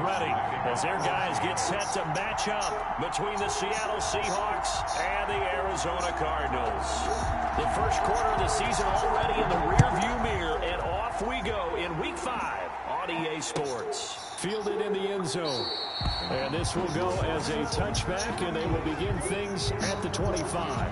ready as their guys get set to match up between the Seattle Seahawks and the Arizona Cardinals. The first quarter of the season already in the rearview mirror, and off we go in Week 5 on EA Sports. Fielded in the end zone. And this will go as a touchback, and they will begin things at the 25.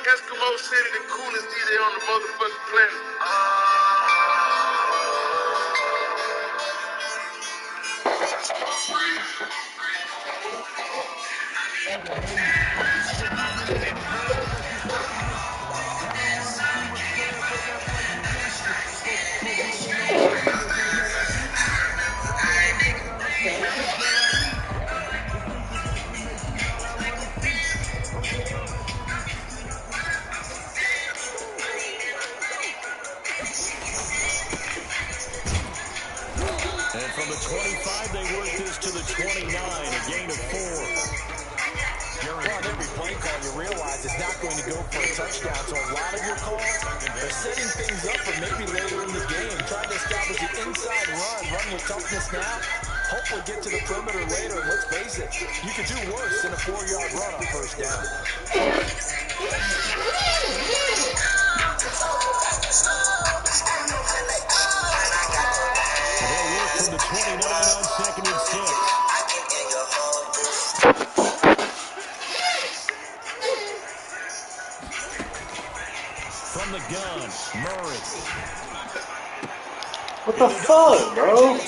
Eskimo City, the coolest DJ on the motherfucking planet. And from the 25, they work this to the 29, a gain of 4. Well, on every play call, you realize it's not going to go for a touchdown. So a lot of your calls are setting things up for maybe later in the game, trying to establish an inside run with toughness now. Hopefully get to the perimeter later. And let's face it, you could do worse than a 4-yard run on first down. They'll work from the 29 on 2nd and 6. From the gun, Murray. What the fuck, bro?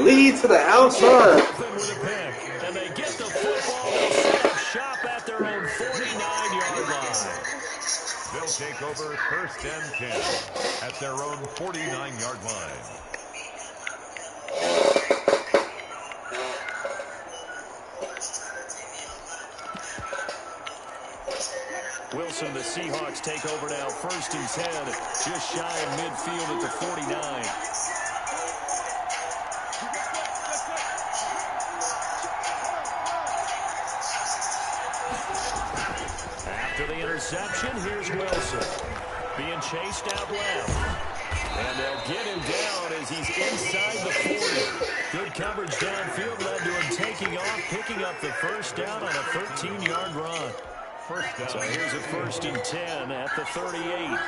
Lead to the outside. And they get the football. They'll set up shop at their own 49-yard line. They'll take over 1st and 10 at their own 49-yard line. Wilson, the Seahawks take over now, 1st and 10, just shy of midfield at the 49. After the interception, here's Wilson. Being chased out left. And they'll get him down as he's inside the 40. Good coverage downfield led to him taking off, picking up the first down on a 13-yard run. So here's a 1st and 10 at the 38.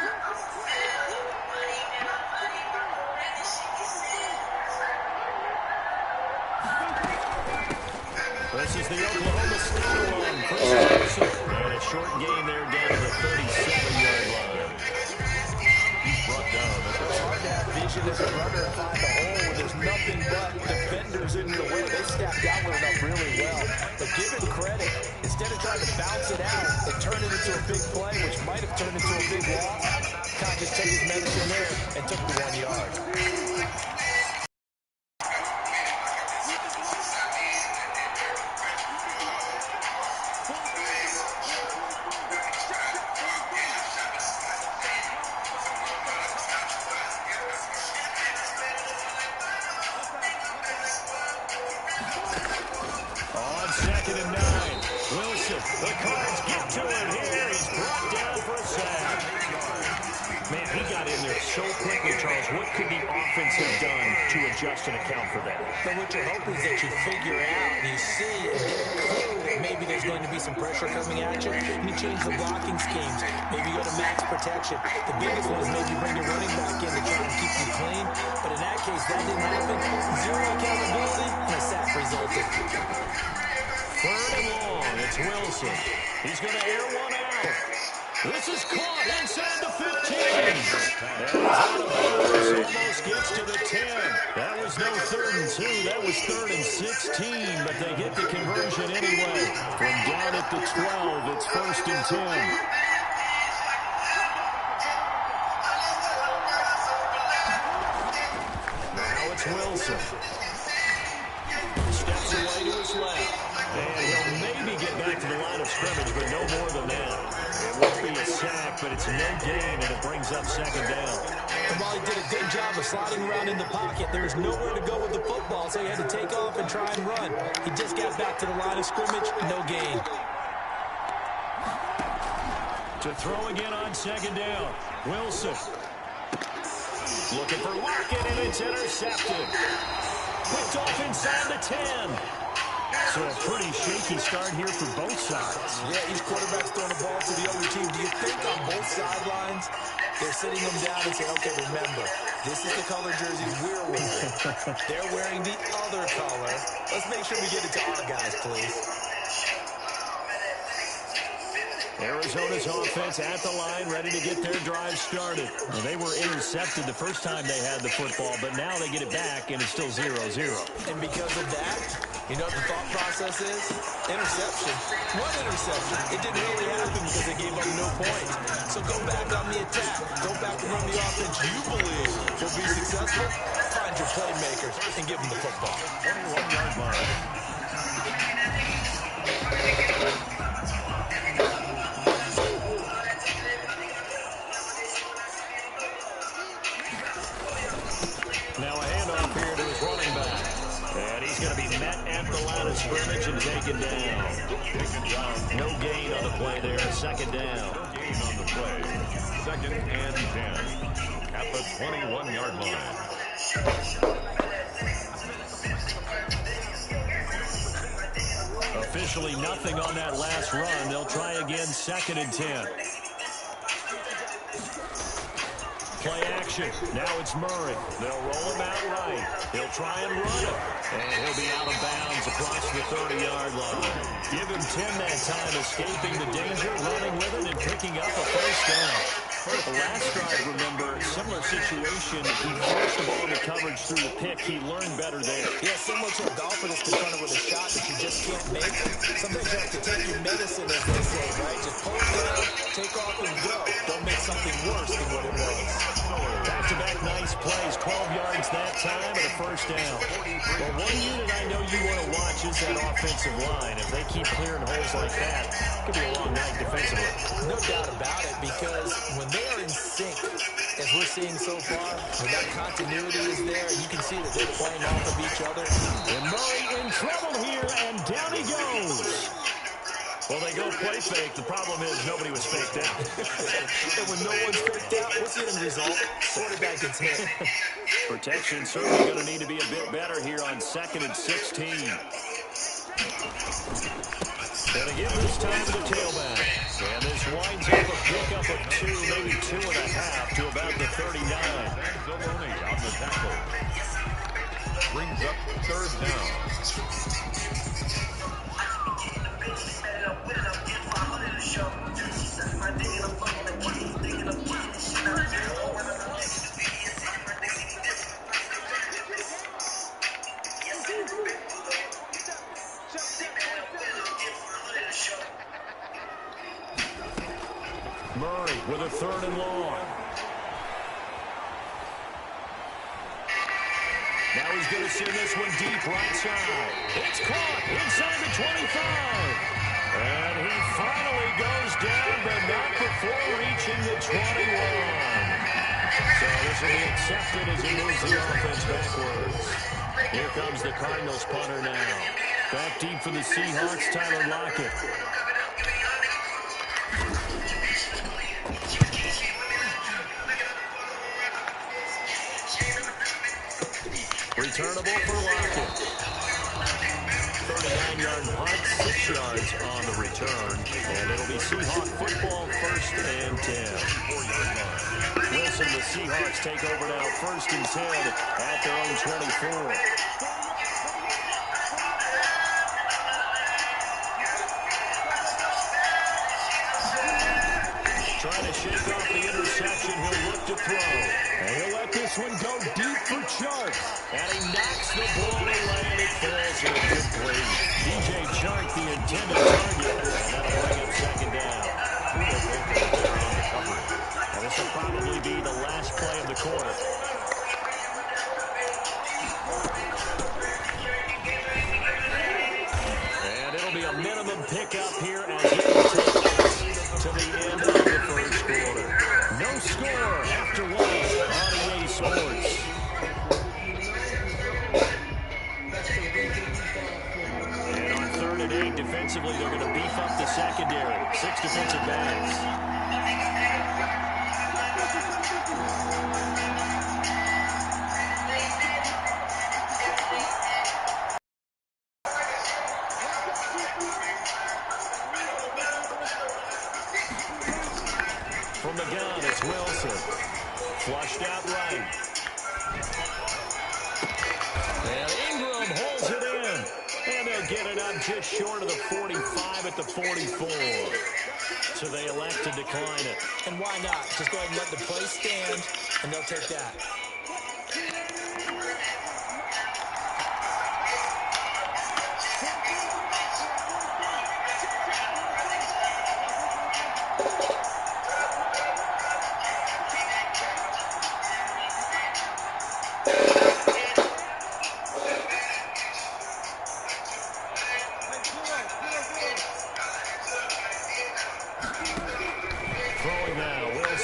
This is the Oklahoma State one. Chris Wilson. And a short gain there down to the 37-yard line. He's brought down. It's hard to have vision as a runner and find the hole when there's nothing but defenders in the way. They stacked that one up really well. But give him credit. Instead of trying to bounce it out, it turned it into a big play, which might have turned into a big loss. Kind of just took his medicine there and took the 1 yard. 2nd and 9. Wilson, the Cards get to him here. He's brought down for a sack. Man, he got in there so quickly, Charles. What could the offense have done to adjust and account for that? But what you're hoping is that you figure out and you see and get a clue that maybe there's going to be some pressure coming at you. You change the blocking schemes. Maybe go to max protection. The biggest one is maybe bring your running back in to try and keep you clean. But in that case, that didn't happen. Zero accountability, and a sack resulted. 3rd and long. It's Wilson. He's going to air one out. This is caught inside the 15. And he's out of bounds. Almost gets to the 10. That was no 3rd and 2. That was 3rd and 16. But they get the conversion anyway. From down at the 12, it's 1st and 10. Now it's Wilson. Steps away to his left. And he'll maybe get back to the line of scrimmage, but no more than that. It won't be a sack, but it's no gain, and it brings up 2nd down. And while he did a good job of sliding around in the pocket, there was nowhere to go with the football, so he had to take off and try and run. He just got back to the line of scrimmage, no gain. To throw again on 2nd down. Wilson. Looking for Lockett, and it's intercepted. Picked off inside the 10. So a pretty shaky start here for both sides. Yeah, each quarterback's throwing the ball to the other team. Do you think on both sidelines they're sitting them down and saying, okay, remember, this is the color jerseys we're wearing. They're wearing the other color. Let's make sure we get it to our guys, please. Arizona's offense at the line, ready to get their drive started. Well, they were intercepted the first time they had the football, but now they get it back, and it's still 0-0. And because of that, you know what the thought process is? Interception. One interception. It didn't really happen because they gave up no points. So go back on the attack. Go back and run the offense you believe will be successful. Find your playmakers and give them the football. 21-yard line. Now a handoff here to his running back. And he's going to be met at the line of scrimmage and taken down. No gain on the play there. 2nd down. No gain on the play. 2nd and 10 at the 21-yard line. Officially nothing on that last run. They'll try again, 2nd and 10. Play action. Now it's Murray. They'll roll him out right. He'll try and run it. And he'll be out of bounds across the 30-yard line. Give him 10 that time, escaping the danger, running with it, and picking up a 1st down. The last drive, remember, similar situation. He forced the ball into coverage through the pick. He learned better there. Yeah, similar to a golfer that's confronted with a shot that you just can't make. Sometimes you have to take your medicine, as they say, right? Just pull it down, take off, and go. Don't make something worse than what it was. Back-to-back nice plays, 12 yards that time, and a 1st down. Well, one unit I know you want to watch is that offensive line. If they keep clearing holes like that, it could be a long night defensively. No doubt about it, because when they are in sync, as we're seeing so far, when that continuity is there, you can see that they're playing off of each other. And Murray in trouble here, and down he goes. Well, they go play fake. The problem is nobody was faked out. And when no one's faked out, what's the end result? Quarterback gets hit. Protection certainly going to need to be a bit better here on 2nd and 16. Going to give this time to the tailback. And this winds up a pickup of 2, maybe 2.5 to about the 39. Zoloni on the tackle. Brings up 3rd down. Murray with a 3rd and long. Now he's going to send this one deep right side. It's caught inside the 25. And he finally goes down, but not before reaching the 21. So this will be accepted as he moves the offense backwards. Here comes the Cardinals punter now. Back deep for the Seahawks, Tyler Lockett. Returnable for Lockett. 39-yard punt, 6 yards on the return. And it'll be Seahawk football, 1st and 10. Wilson, the Seahawks take over now, 1st and 10 at their own 24. Trying to shake off the interception. He'll look to throw. And he'll let this one go deep for Chark. And he knocks the ball away, and it falls incomplete. DJ Chark, the intended target. And that'll bring up 2nd down. And this will probably be the last play of the quarter. And it'll be a minimum pickup here as it will take us to the end of the 1st quarter. No score after 1 on EA Sports. And on 3rd and 8, defensively, they're going to beef up the secondary. 6 defensive backs. From the gun, it's Wilson. Flushed out right. And Ingram holds it in. And they'll get it up just short of the 45 at the 44. So they elect to decline it. And why not? Just go ahead and let the play stand, and they'll take that.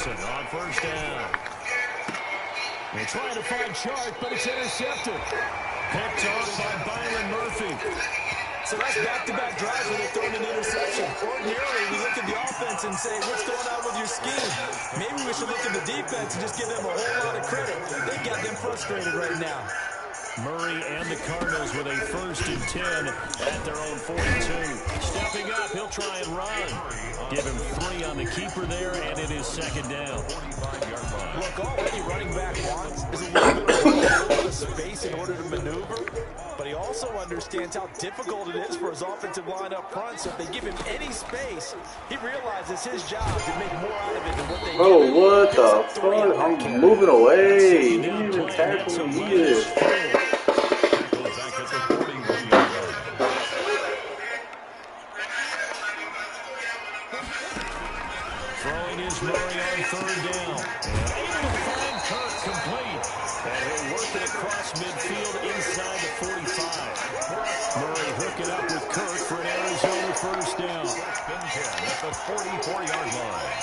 On 1st down. They're trying to find Chark, but it's intercepted. Picked off by Byron Murphy. So that's back-to-back drives where they're throwing an interception. Ordinarily, we look at the offense and say, what's going on with your scheme? Maybe we should look at the defense and just give them a whole lot of credit. They've got them frustrated right now. Murray and the Cardinals with a 1st and 10 at their own 42. Stepping up, he'll try and run. Give him 3 on the keeper there, and it is 2nd down. Look, all any running back wants is a little bit of space in order to maneuver, but he also understands how difficult it is for his offensive line up front, so if they give him any space, he realizes his job to make more out of it than what they give him. What the fuck? I'm moving away. He didn't even tackle me either. Throwing is Murray on 3rd down. And able to find Kirk complete. And he'll work it across midfield inside the 45. Murray hooking up with Kirk for an Arizona 1st down. At the 44-yard line.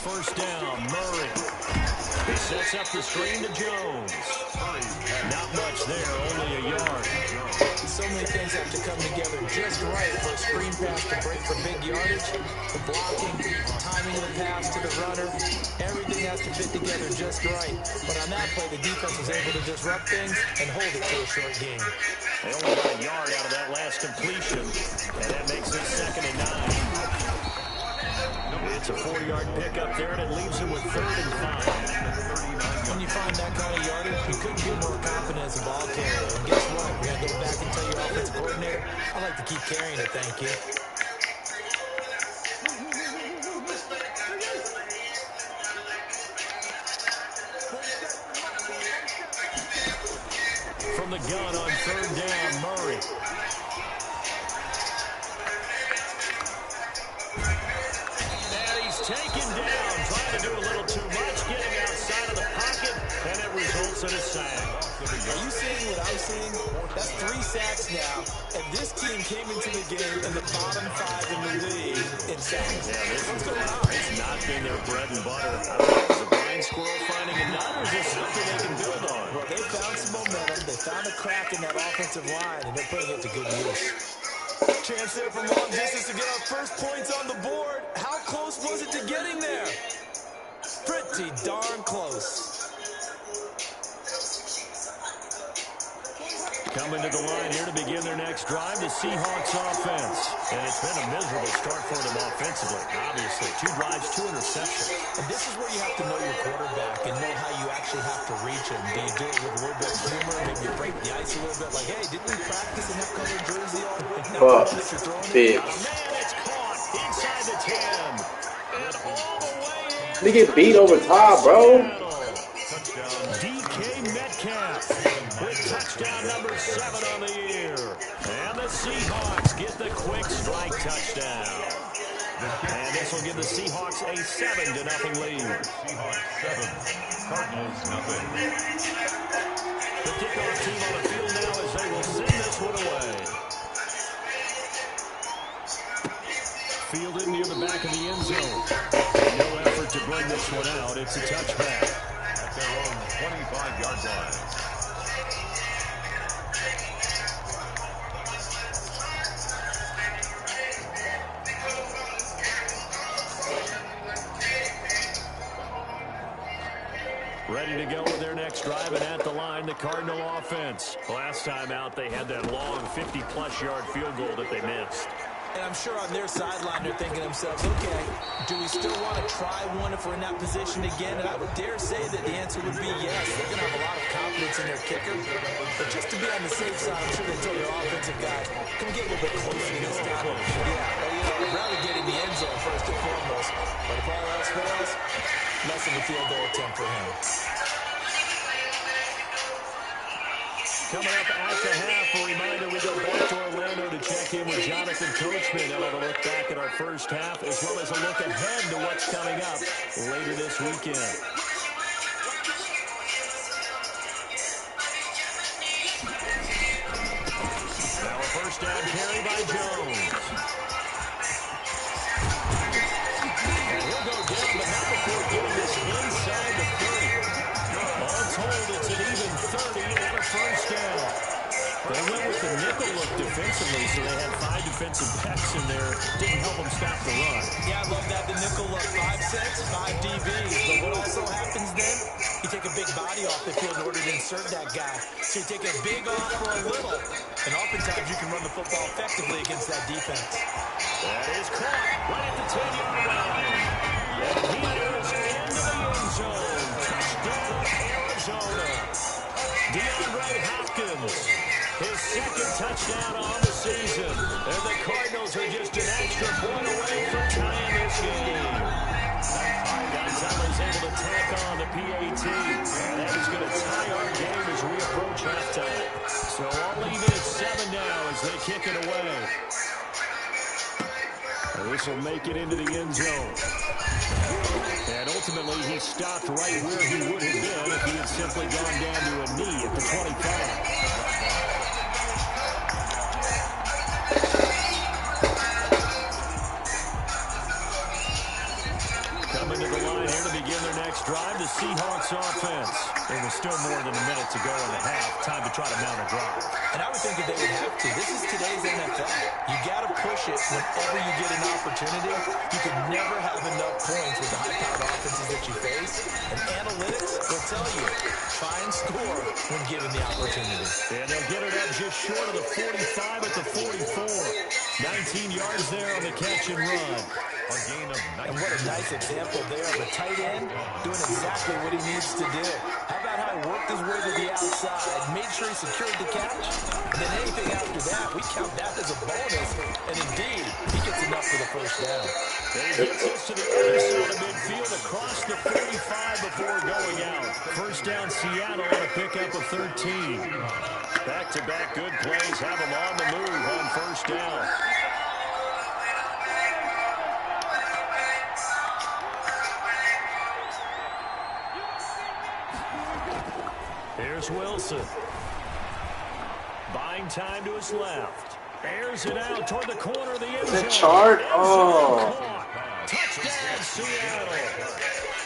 First down, Murray. He sets up the screen to Jones. Not much there, only a yard. So many things have to come together just right for a screen pass to break for big yardage. The blocking, the timing of the pass to the runner, everything has to fit together just right. But on that play, the defense was able to disrupt things and hold it to a short game. They only got a yard out of that last completion, and that makes it 2nd and 9. It's a 4-yard pickup there, and it leaves him with 3rd and 5. When you find that kind of yardage, you couldn't get more confident as a ball carrier. And guess what? We're going to go back and tell your offensive coordinator, I'd like to keep carrying it, thank you. From the gun on 3rd down, Murray. Taken down, trying to do a little too much, getting outside of the pocket, and it results in a sack. Are you seeing what I'm seeing? That's 3 sacks now, and this team came into the game in the bottom 5 in the league in sacks. Yeah, what's going on? It's not been their bread and butter. I don't found a crack in that offensive line, and they're putting it to good use. Chance there from long distance to get our first points on the board. How close was it to getting there? Pretty darn close. Coming to the line here to begin their next drive, the Seahawks offense. And it's been a miserable start for them offensively, obviously. 2 drives, 2 interceptions. And this is where you have to know your quarterback and know how you actually have to reach him. Do you do it with a little bit of humor? Maybe you break the ice a little bit. Like, hey, didn't we practice in that colored jersey all week? Now that you're throwing it. Man, it's caught inside the 10. And all the way in. They get beat over top, bro. DK Metcalf with touchdown number 7 on the year. And the Seahawks get the quick strike touchdown. And this will give the Seahawks a 7-0 lead. Seahawks 7, Cardinals nothing. The kickoff team on the field now as they will send this one away. Fielded near the back of the end zone. No effort to bring this one out. It's a touchback. At their own 25-yard line. Ready to go with their next drive, and at the line, the Cardinal offense. Last time out, they had that long 50-plus yard field goal that they missed. And I'm sure on their sideline they're thinking to themselves, okay, do we still want to try one if we're in that position again? And I would dare say that the answer would be yes. They're going to have a lot of confidence in their kicker. But just to be on the safe side, I'm sure they tell their offensive guys, come get a little bit closer to this guy. Yeah, I'd rather get in the end zone first and foremost. But if all else fails, less of a field goal attempt for him. Coming up at the half, a reminder, we go back to Orlando to check in with Jonathan Coachman. And have a look back at our first half, as well as a look ahead to what's coming up later this weekend. Now a first down carry by Jones. And he'll go down, but not before getting this inside the 30. All told, it's an even 30 and a first down. They went with the nickel look defensively, so they had 5 defensive backs in there. Didn't help them stop the run. Yeah, I love that. The nickel look, 5-6, 5 DBs. But what also happens then, you take a big body off the field in order to insert that guy. So you take a big off for a little, and oftentimes you can run the football effectively against that defense. That is caught right at the 10-yard line. And he is into the end zone. Touchdown, Arizona. DeAndre Hopkins, his second touchdown on the season. And the Cardinals are just an extra point away from tying this game. Gonzalez able to tack on the PAT. And that is going to tie our game as we approach halftime. So all even at 7 now as they kick it away. And this will make it into the end zone. And ultimately, he stopped right where he would have been if he had simply gone down to a knee at the 25. Coming to the line here to begin their next drive, the Seahawks offense. There was still more than a minute to go in the half. Time to try to mount a drive. And I would think that they would have to. This is today's NFL. You got to push it whenever you get an opportunity. You can never have enough points with the high-powered offenses that you face. And analytics will tell you, try and score when given the opportunity. And they'll get it up just short of the 45 at the 44. 19 yards there on the catch and run. A gain of 19. And what a nice example there of a tight end doing exactly what he needs to do. How about how he worked his way to the outside, made sure he secured the catch, and then anything after that, we count that as a bonus. And indeed, he gets enough for the first down. And he gets us to the other side of midfield across the 45 before going out. First down Seattle on a pickup of 13. Back-to-back good plays have them on the move on first down. Here's Wilson. Buying time to his left. Airs it out toward the corner of the end zone. The chart? Oh. Touchdown, Seattle.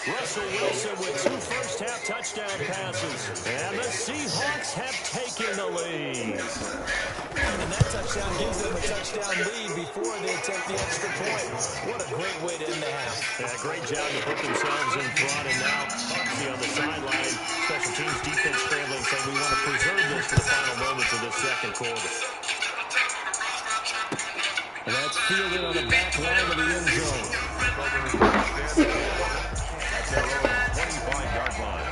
Russell Wilson with 2 first-half touchdown passes. And the Seahawks have taken the lead. And that touchdown gives them a touchdown lead before they take the extra point. What a great way to end the half. Yeah, great job to put themselves in front. And now, see on the sideline, special teams defense scrambling, saying we want to preserve this for the final moments of this second quarter. And that's fielded on the back line of the end zone. At their own 25-yard line.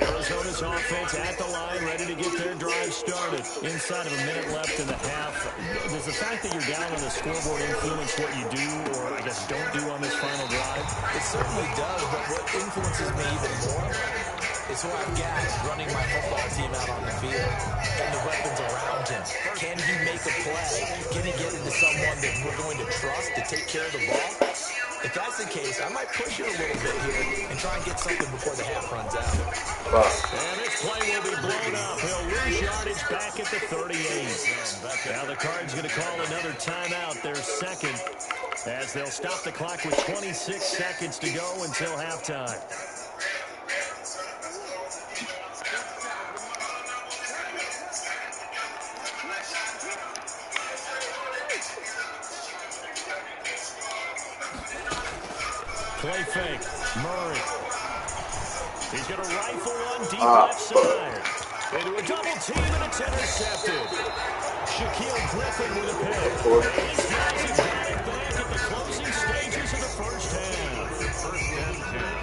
Arizona's offense at the line, ready to get their drive started. Inside of a minute left in the half. Does the fact that you're down on the scoreboard influence what you do, or I guess don't do on this final drive? It certainly does, but what influences me even more is who I've got running my football team out on the field and the weapons around him. Can he make a play? Can he get into someone that we're going to trust to take care of the ball? If that's the case, I might push it a little bit here and try and get something before the half runs out. And this play will be blown up. He'll lose yardage back at the 38. Now the Cards going to call another timeout, their second, as they'll stop the clock with 26 seconds to go until halftime. Play fake. Murray. He's going to rifle one deep left side. Into a double team, and it's intercepted. Shaquille Griffin with a pick. These guys have got it back at the closing stages of the first half.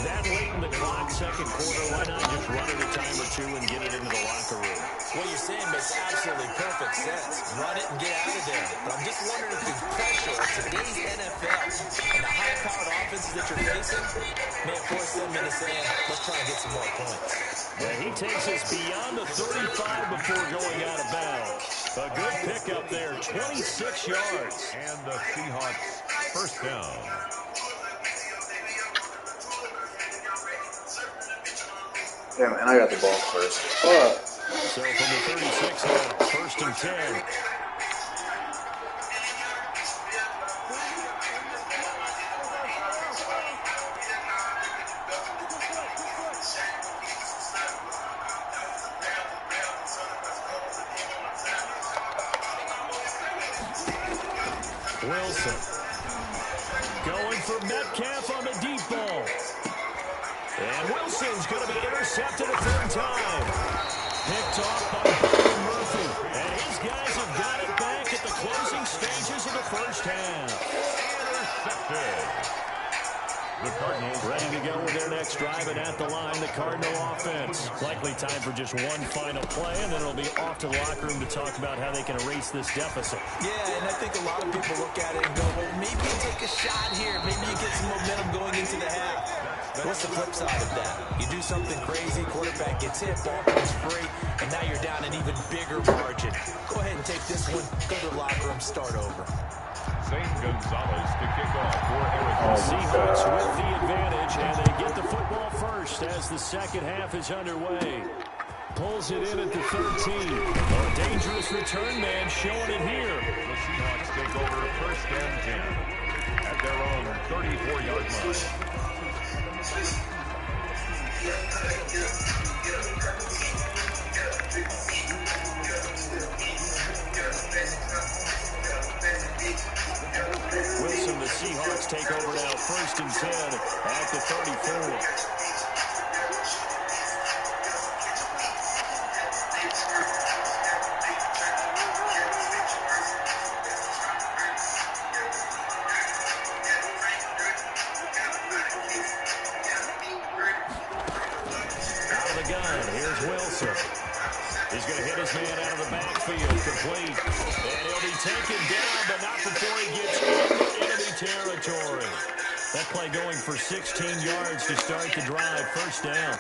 That late in the clock, second quarter, why not just run it a time or two and get it into the locker room? What you're saying makes absolutely perfect sense. Run it and get out of there. But I'm just wondering if there's pressure in today's NFL and the high-powered offenses that you're facing may have forced them into saying, let's try and get some more points. Yeah, he takes us beyond the 35 before going out of bounds. A good pickup there, 26 yards. And the Seahawks first down. Damn, and I got the ball first. Fuck. So from the 36 now, first and 10. Wilson going for Metcalf on the deep ball. And Wilson's going to be intercepted a third time. Picked off by Byron Murphy. And his guys have got it back at the closing stages of the first half. Intercepted. The Cardinals ready to go with their next drive, and at the line, the Cardinal offense. Likely time for just one final play, and then it'll be off to the locker room to talk about how they can erase this deficit. Yeah, and I think a lot of people look at it and go, well, maybe you take a shot here. Maybe you get some momentum going into the half. What's the flip side of that? You do something crazy, quarterback gets hit, ball comes free, and now you're down an even bigger margin. Go ahead and take this one, go to the locker room, start over. Zane Gonzalez to kick off for Arizona. Seahawks with the advantage, and they get the football first as the second half is underway. Pulls it in at the 13. A dangerous return man showing it here. The Seahawks take over first and 10 at their own 34-yard line. Wilson, the Seahawks take over now, first and 10 at the 34. Out of the gun, here's Wilson. He's going to hit his man out of the backfield, complete. And he'll be taken down, but not before he gets into enemy territory. That play going for 16 yards to start the drive, first down.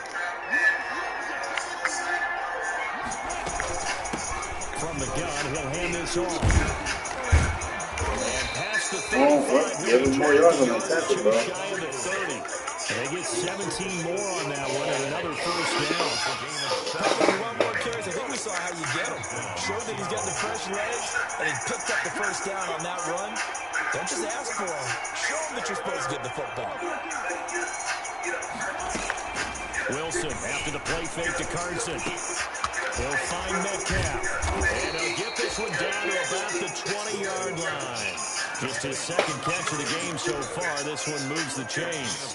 From the gun, he'll hand this off. And past the 35. Give him more yards on the tackle, bro. Shy of the 30. And they get 17 more on that one and another first down. You want more carries? I think we saw how you get them. showed that he's got the fresh legs, and he picked up the first down on that run. Don't just ask for him. Show him that you're supposed to get the football. Wilson after the play fake to Carson. He'll find Metcalf. And he'll get this one down to about the 20-yard line. Just his second catch of the game so far. This one moves the chains.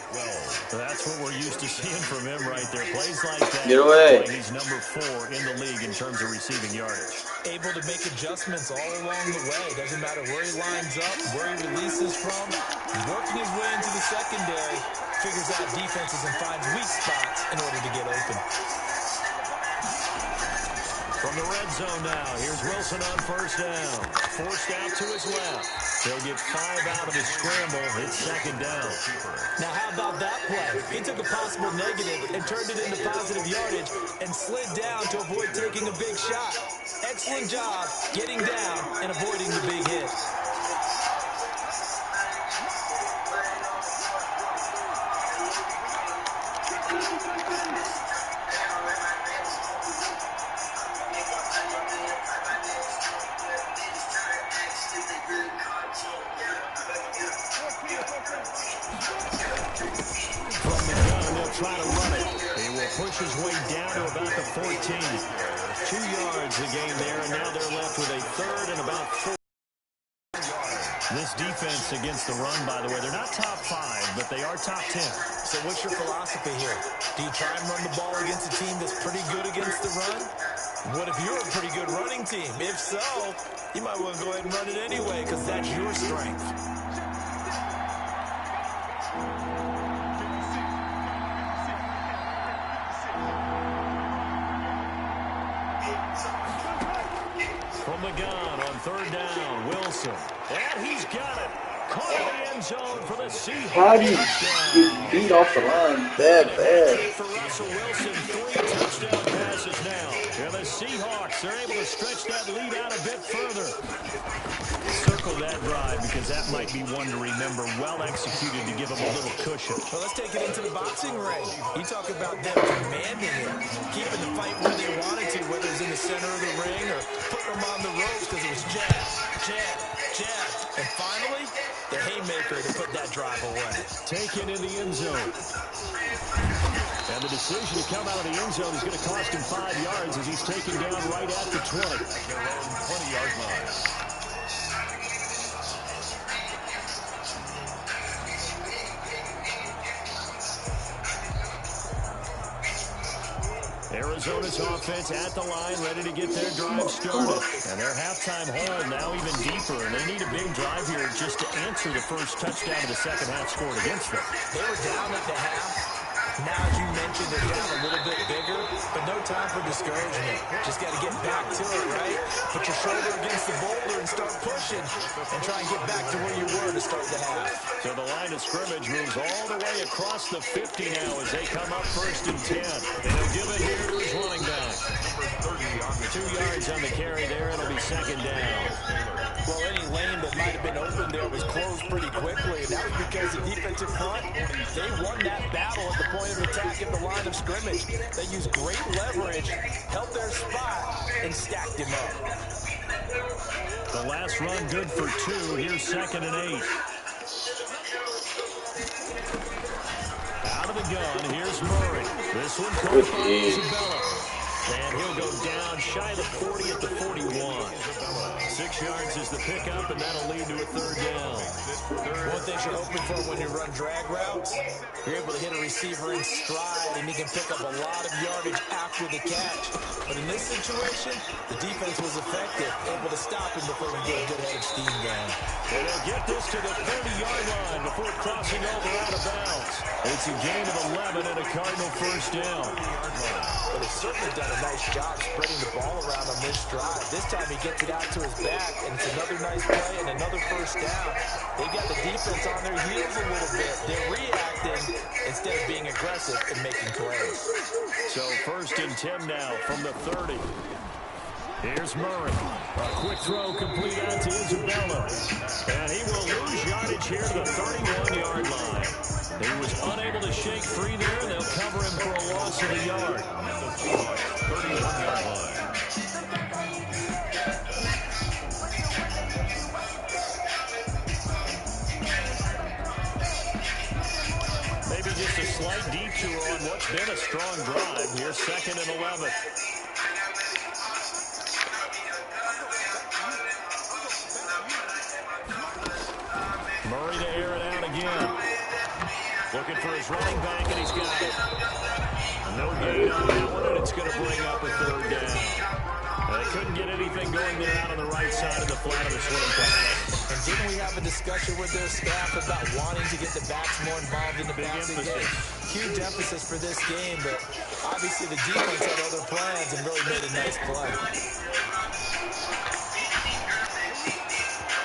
That's what we're used to seeing from him right there. Plays like that. Get away. He's number 4 in the league in terms of receiving yardage. Able to make adjustments all along the way. Doesn't matter where he lines up, where he releases from. Working his way into the secondary. Figures out defenses and finds weak spots in order to get open. From the red zone now, here's Wilson on first down. Forced out to his left. He'll get 5 out of his scramble. It's second down. Now, how about that play? He took a possible negative and turned it into positive yardage and slid down to avoid taking a big shot. Excellent job getting down and avoiding the big hit. Try to run it. He will push his way down to about the 14. 2 yards the gain there, and now they're left with a third and about 4. This defense against the run, by the way, they're not top 5, but they are top 10. So what's your philosophy here? Do you try and run the ball against a team that's pretty good against the run? What if you're a pretty good running team? If so, you might want to go ahead and run it anyway because that's your strength. From the gun on third down, Wilson. And he's got it. Caught in the end zone for the Seahawks. How do you get beat off the line that bad? For Russell Wilson, 3 touchdown passes now. And the Seahawks are able to stretch that lead out a bit further. Circle that drive because that might be one to remember. Well executed to give them a little cushion. Well, let's take it into the boxing ring. You talk about them commanding it, keeping the fight where they wanted to, whether it's in the center of the ring or putting them on the ropes because it was jab, jab, jab. And finally, the haymaker to put that drive away. Taken in the end zone. And the decision to come out of the end zone is going to cost him 5 yards as he's taken down right at the 20. Their own 20-yard line. Arizona's offense at the line, ready to get their drive started. And their halftime hole now even deeper, and they need a big drive here just to answer the first touchdown of the second half scored against them. They were down at the half. Now, as you mentioned, they're down a little bit bigger, but no time for discouragement. Just got to get back to it, right? Put your shoulder against the boulder and start pushing and try and get back to where you were to start the half. So the line of scrimmage moves all the way across the 50 now as they come up first and 10. And he'll give it here to his running back. 2 yards on the carry there. It'll be second down. Well, any lane that might have been open there was closed pretty quickly, and that was because the defensive front, they won that battle at the point of attack at the line of scrimmage. They used great leverage, held their spot, and stacked him up. The last run good for 2. Here's second and 8. Out of the gun, here's Murray. This one caught by Isabella. And he'll go down shy of the 40 at the 41. 6 yards is the pickup, and that'll lead to a third down. One thing you're hoping for when you run drag routes, you're able to hit a receiver in stride, and he can pick up a lot of yardage after the catch. But in this situation, the defense was effective, able to stop him before he get a good head of steam going. And they'll get this to the 30-yard line before crossing over out of bounds. It's a gain of 11 and a Cardinal first down. But he's certainly done a nice job spreading the ball around on this drive. This time he gets it out to his back, and it's another nice play and another first down. They got the defense on their heels a little bit. They're reacting instead of being aggressive and making plays. So first and 10 now from the 30. Here's Murray. A quick throw complete out to Isabella. And he will lose yardage here to the 31-yard line. He was unable to shake free there. They'll cover him for a loss of a yard. 31-yard line. what's been a strong drive. Here's 2nd and 11. Murray to air it out again. Looking for his running back, and he's got it. No gain on that one, and it's going to bring up a 3rd down. They couldn't get anything going there out on the right side of the flat of the swing pass. And didn't we have a discussion with their staff about wanting to get the backs more involved in the passing game? Huge emphasis for this game, but obviously the defense had other plans and really made a nice play.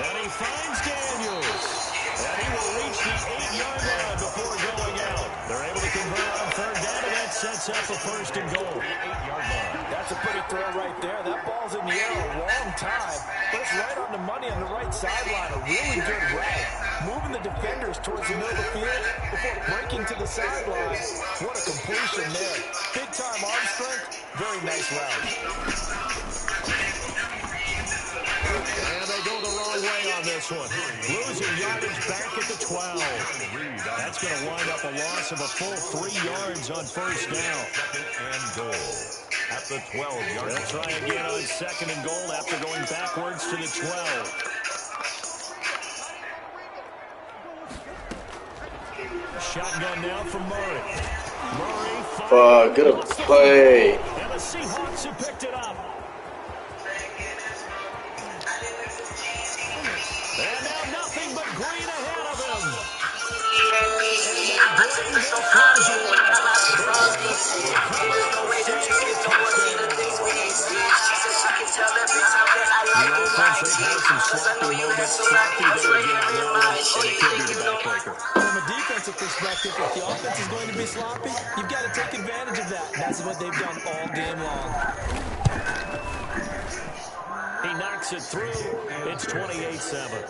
And he finds Daniels. And he will reach the 8-yard line before going out. They're able to convert on 3rd down, and that sets up a 1st and goal. 8-yard line. That's a pretty throw right there. That ball's in the air a long time, but it's right on the money on the right sideline. A really good route. Moving the defenders towards the middle of the field before breaking to the sideline. What a completion there. Big-time arm strength. Very nice route. And they go the wrong way on this one. Losing yardage back at the 12. That's going to wind up a loss of a full 3 yards on 1st down. 2nd and goal at the 12-yard line. They'll try again on 2nd and goal after going backwards to the 12. Shotgun now from Murray. Murray, get a play. And the Seahawks have picked it up. And now nothing but green ahead of him. The offense, they've had some sloppy moments. Sloppy there again on that one, and it could be the backbreaker. From a defensive perspective, if the offense is going to be sloppy, you've got to take advantage of that. And that's what they've done all game long. He knocks it through. It's 28-7.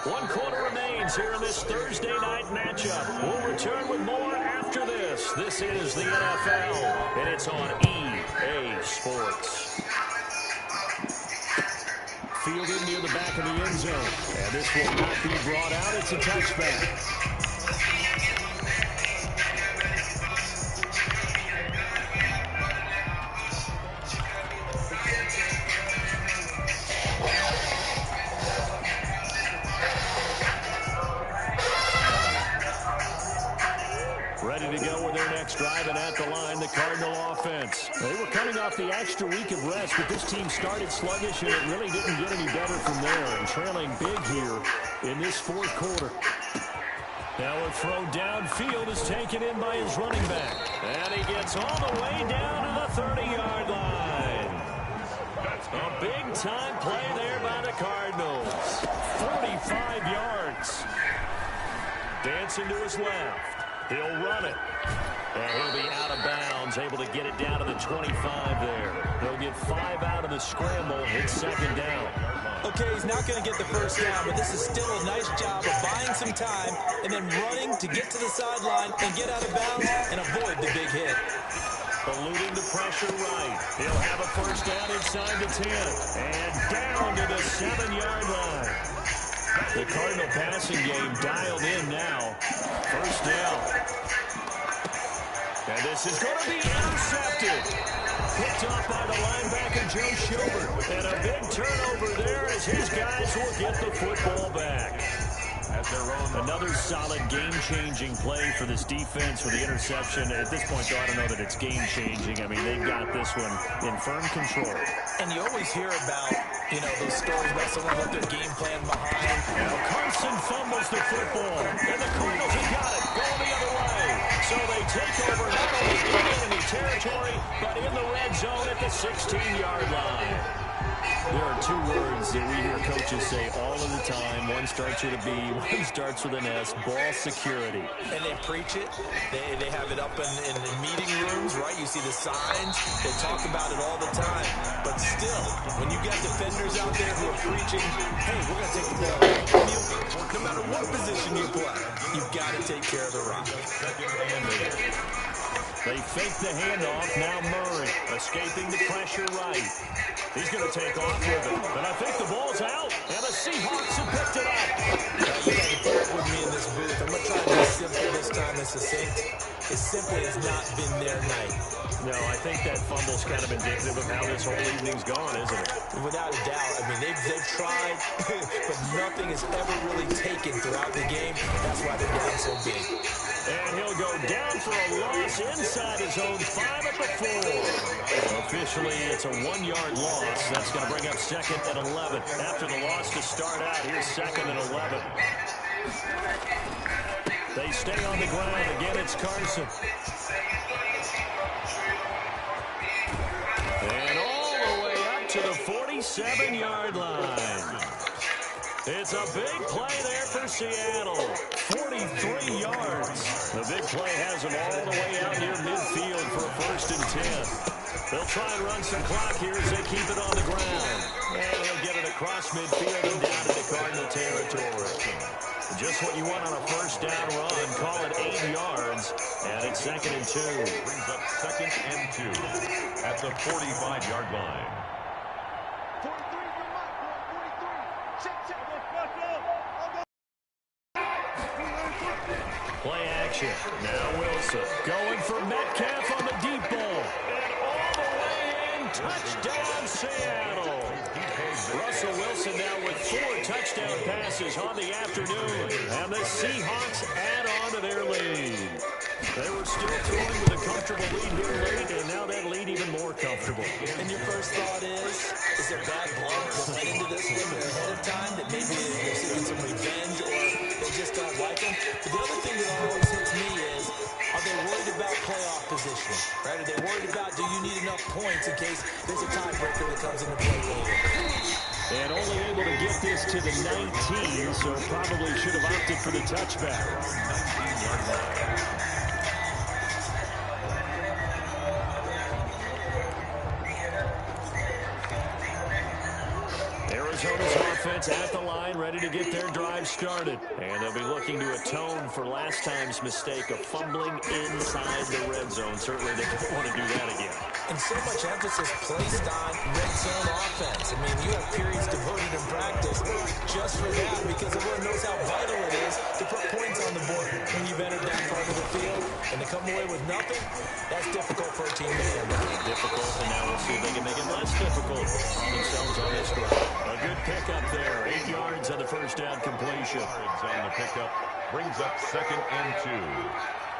1 quarter remains here in this Thursday night matchup. We'll return with more after this. This is the NFL, and it's on EA Sports. Fielded near the back of the end zone. And this will not be brought out. It's a touchback. Ready to go with their next drive, and at the line, the Cardinal offense. They were coming off the extra week of rest, but this team started sluggish, and it really didn't get any better from there. And trailing big here in this 4th quarter. Now a throw downfield is taken in by his running back. And he gets all the way down to the 30-yard line. A big-time play there by the Cardinals. 45 yards. Dancing to his left. He'll run it. And he'll be out of bounds, able to get it down to the 25 there. He'll get 5 out of the scramble, hit 2nd down. Okay, he's not going to get the 1st down, but this is still a nice job of buying some time and then running to get to the sideline and get out of bounds and avoid the big hit. Eluding the pressure right. He'll have a 1st down inside the 10. And down to the 7-yard line. The Cardinal passing game dialed in now. 1st down. And this is going to be intercepted. Picked off by the linebacker, Joe Schobert. And a big turnover there as his guys will get the football back. Another solid game-changing play for this defense for the interception. At this point, though, I don't know that it's game-changing. I mean, they've got this one in firm control. And you always hear about, those stories about someone with their game plan behind. Now Carson fumbles the football, and the Cardinals have got it going the other way. So they take over not only in enemy territory, but in the red zone at the 16-yard line. There are 2 words that we hear coaches say all of the time. One starts with a B, one starts with an S, ball security. And they preach it. They have it up in meeting rooms, right? You see the signs. They talk about it all the time. But still, when you got defenders out there who are preaching, hey, we're going to take the ball away from you, no matter what position you play, you've got to take care of the rock. They fake the handoff. Now Murray escaping the pressure right. He's going to take off with it. And I think the ball's out. And the Seahawks have picked it up. You got to put up with me in this booth. I'm going to try to be simple this time and succinct. It simply has not been their night. No, I think that fumble's kind of indicative of how this whole evening's gone, isn't it? Without a doubt. I mean, they've tried, but nothing is ever really taken throughout the game. That's why they're down so big. And he'll go down for a loss inside his own 5 at the 4. So officially, it's a 1-yard loss. That's going to bring up 2nd and 11. After the loss to start out, here's 2nd and 11. They stay on the ground. Again, it's Carson. And all the way up to the 47-yard line. It's a big play there for Seattle. 43 yards. The big play has them all the way out near midfield for a 1st and 10. They'll try and run some clock here as they keep it on the ground. And he'll get it across midfield and down into Cardinal territory. Just what you want on a 1st down run. Call it 8 yards. And it's 2nd and 2. Brings up 2nd and 2 at the 45-yard line. Play action. Now Wilson going for Metcalf on the deep ball. And all the way in. Touchdown, Seattle. Russell Wilson now with 4 touchdown passes on the afternoon. And the Seahawks add on to their lead. They were still throwing with a comfortable lead here late, and now that lead even more comfortable. And your first thought is there bad blood that led into this one ahead of time, that maybe they're seeking some revenge or they just don't like him? But the other thing that always hits me is, are they worried about playoff positioning? Right? Are they worried about, do you need enough points in case there's a tiebreaker that comes into play later? And only able to get this to the 19, so probably should have opted for the touchback. 19-yard line. Arizona's offense at the line, ready to get their drive started. And they'll be looking to atone for last time's mistake of fumbling inside the red zone. Certainly they don't want to do that again. And so much emphasis placed on red zone offense. I mean, you have periods devoted in practice just for that, because everyone knows how vital it is to put points on the board when you've entered that part of the field. And to come away with nothing, that's difficult for a team to handle. Difficult, and now we'll see if they can make it less difficult on themselves on this drive. A good pickup there. 8 yards on the 1st down completion. Yards on the pickup brings up 2nd and 2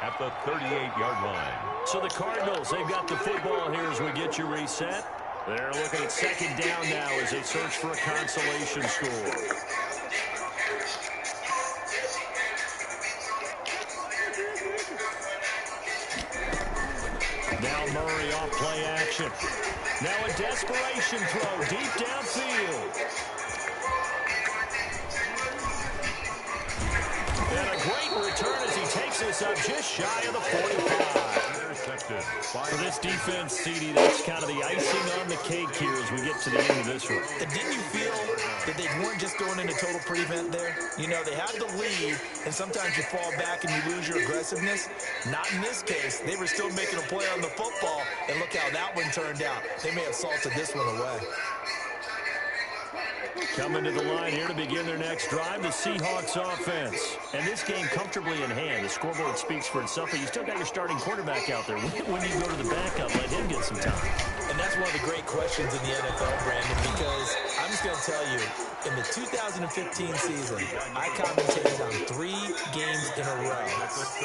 at the 38-yard line. So the Cardinals, they've got the football here as we get you reset. They're looking at 2nd down now as they search for a consolation score. Now Murray off play action. Now a desperation throw deep downfield. And a great return as he takes this up just shy of the 45. Intercepted. For this defense, CD, that's kind of the icing on the cake here as we get to the end of this one. And didn't you feel that they weren't just going into total prevent there? You know, they had the lead, and sometimes you fall back and you lose your aggressiveness. Not in this case. They were still making a play on the football, and look how that one turned out. They may have salted this one away. Coming to the line here to begin their next drive, the Seahawks offense. And this game comfortably in hand. The scoreboard speaks for itself, but you still got your starting quarterback out there. When you go to the backup, let him get some time. And that's one of the great questions in the NFL, Brandon, because I'm just going to tell you, in the 2015 season, I commentated on 3 games in a row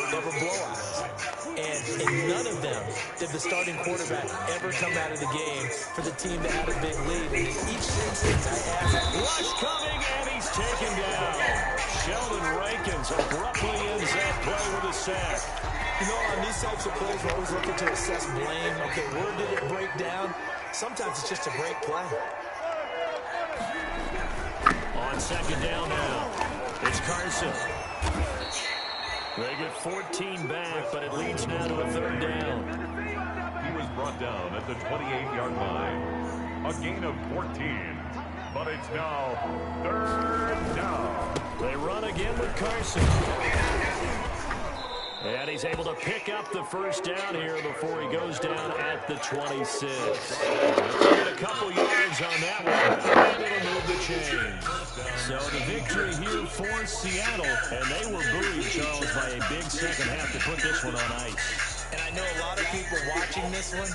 that were blowouts. And in none of them did the starting quarterback ever come out of the game for the team that had a big lead. And in each instance, I asked, rush coming, and he's taken down. Sheldon Rankins abruptly ends that play with a sack. You know, on these types of plays, we're always looking to assess blame. Okay, where did it break down? Sometimes it's just a great play. On 2nd down now, it's Carson. They get 14 back, but it leads now to a 3rd down. He was brought down at the 28-yard line. A gain of 14. But it's now 3rd down. They run again with Carson. And he's able to pick up the first down here before he goes down at the 26. Get a couple yards on that one, and it'll move the chain. So the victory here for Seattle, and they were buoyed, Charles, by a big second half to put this one on ice. And I know a lot of people watching this one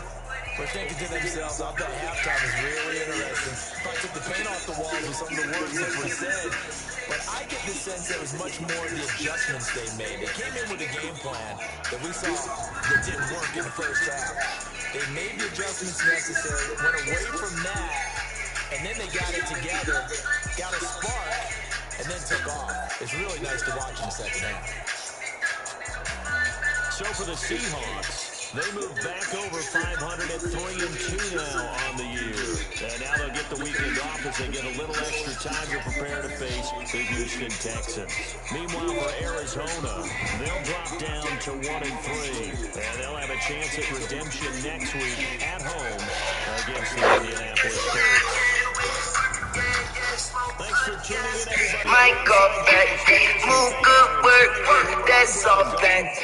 were thinking to themselves, I bet halftime is really interesting. If I took the paint off the walls with some of the words that were said. But I get the sense there was much more of the adjustments they made. They came in with a game plan that we saw that didn't work in the first half. They made the adjustments necessary, went away from that, and then they got it together, got a spark, and then took off. It's really nice to watch in the second half. So for the Seahawks, they move back over 500 at 3-2 now on the year. And now they'll get the weekend off as they get a little extra time to prepare to face the Houston Texans. Meanwhile, for Arizona, they'll drop down to 1-3. And they'll have a chance at redemption next week at home against the Indianapolis Colts. Thanks for tuning in, everybody. Mike up back, move good work, that's all back.